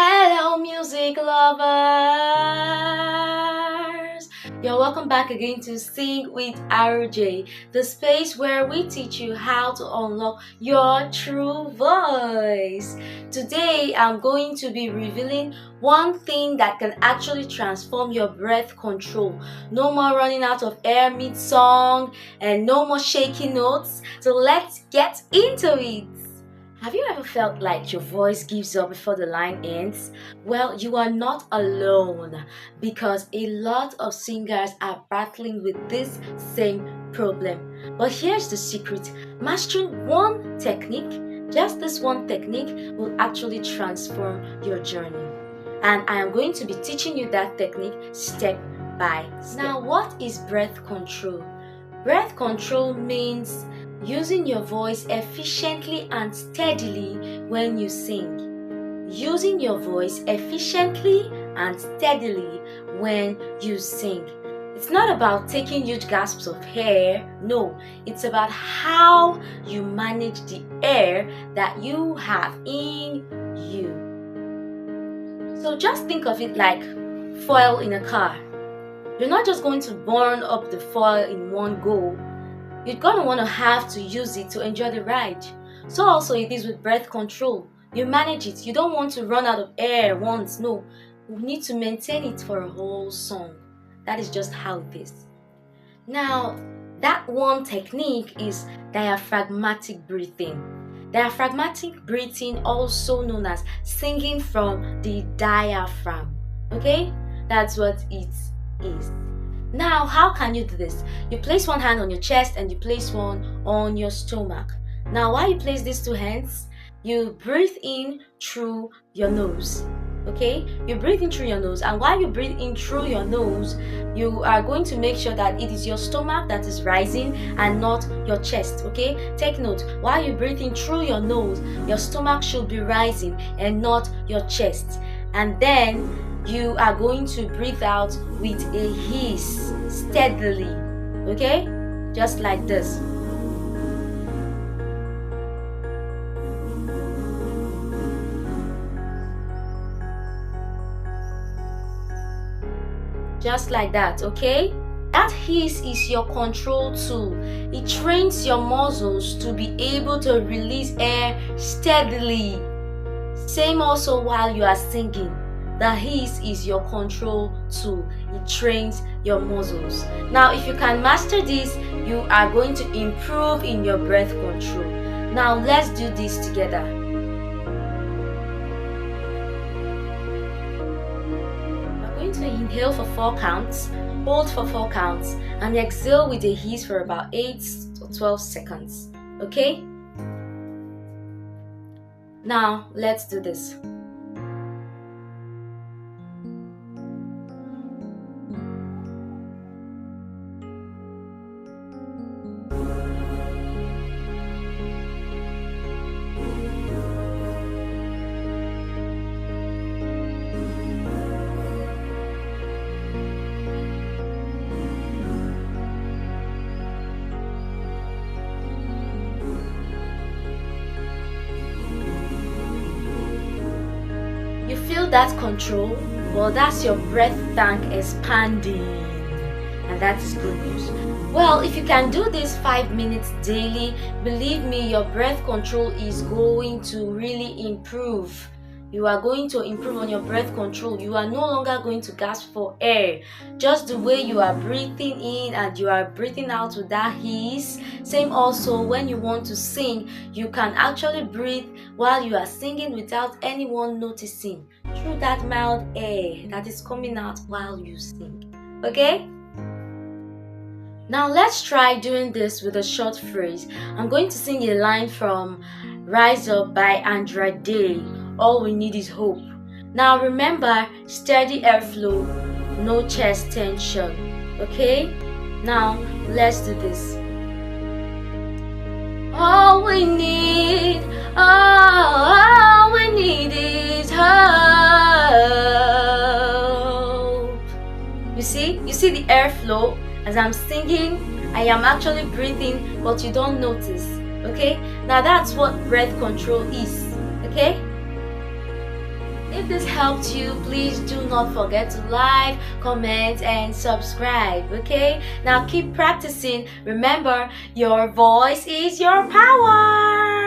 Hello, music lovers! You're welcome back again to Sing with RJ, the space where we teach you how to unlock your true voice. Today, I'm going to be revealing one thing that can actually transform your breath control. No more running out of air mid-song and no more shaky notes. So let's get into it. Have you ever felt like your voice gives up before the line ends? Well, you are not alone because a lot of singers are battling with this same problem. But here's the secret: mastering one technique, just this one technique, will actually transform your journey. And I am going to be teaching you that technique step by step. Now, what is breath control? Breath control means using your voice efficiently and steadily when you sing. Using your voice efficiently and steadily when you sing. It's not about taking huge gasps of air, no, it's about how you manage the air that you have in you. So just think of it like fuel in a car. You're not just going to burn up the fuel in one go. You're gonna want to have to use it to enjoy the ride. So also it is with breath control. You manage it. You don't want to run out of air once. No, you need to maintain it for a whole song. That is just how it is. Now, that one technique is diaphragmatic breathing. Diaphragmatic breathing, also known as singing from the diaphragm. Okay, that's what it is. Now, how can you do this? You place one hand on your chest and you place one on your stomach. Now, while you place these two hands, you breathe in through your nose. Okay? You breathe in through your nose, and while you breathe in through your nose, you are going to make sure that it is your stomach that is rising and not your chest. Okay? Take note, while you breathe in through your nose, your stomach should be rising and not your chest. And then you are going to breathe out with a hiss steadily, okay? Just like this. Just like that, okay? That hiss is your control tool. It trains your muscles to be able to release air steadily. Same also while you are singing. The hiss is your control tool. It trains your muscles. Now, if you can master this, you are going to improve in your breath control. Now, let's do this together. We're going to inhale for 4 counts, hold for 4 counts, and exhale with a hiss for about 8 or 12 seconds. Okay? Now, let's do this. You feel that control? Well, that's your breath tank expanding, and that is good news. Well, if you can do this 5 minutes daily, believe me, your breath control is going to really improve. You are going to improve on your breath control. You are no longer going to gasp for air. Just the way you are breathing in and you are breathing out with that hiss. Same also when you want to sing, you can actually breathe while you are singing without anyone noticing through that mild air that is coming out while you sing. Okay? Now let's try doing this with a short phrase. I'm going to sing a line from Rise Up by Andra Day. All we need is hope. Now remember, steady airflow, no chest tension. Okay? Now let's do this. All we need is hope. You see the airflow. As I'm singing, I am actually breathing, but you don't notice. Okay? Now that's what breath control is. Okay? If this helped you, please do not forget to like, comment, and subscribe. Okay? Now keep practicing. Remember, your voice is your power.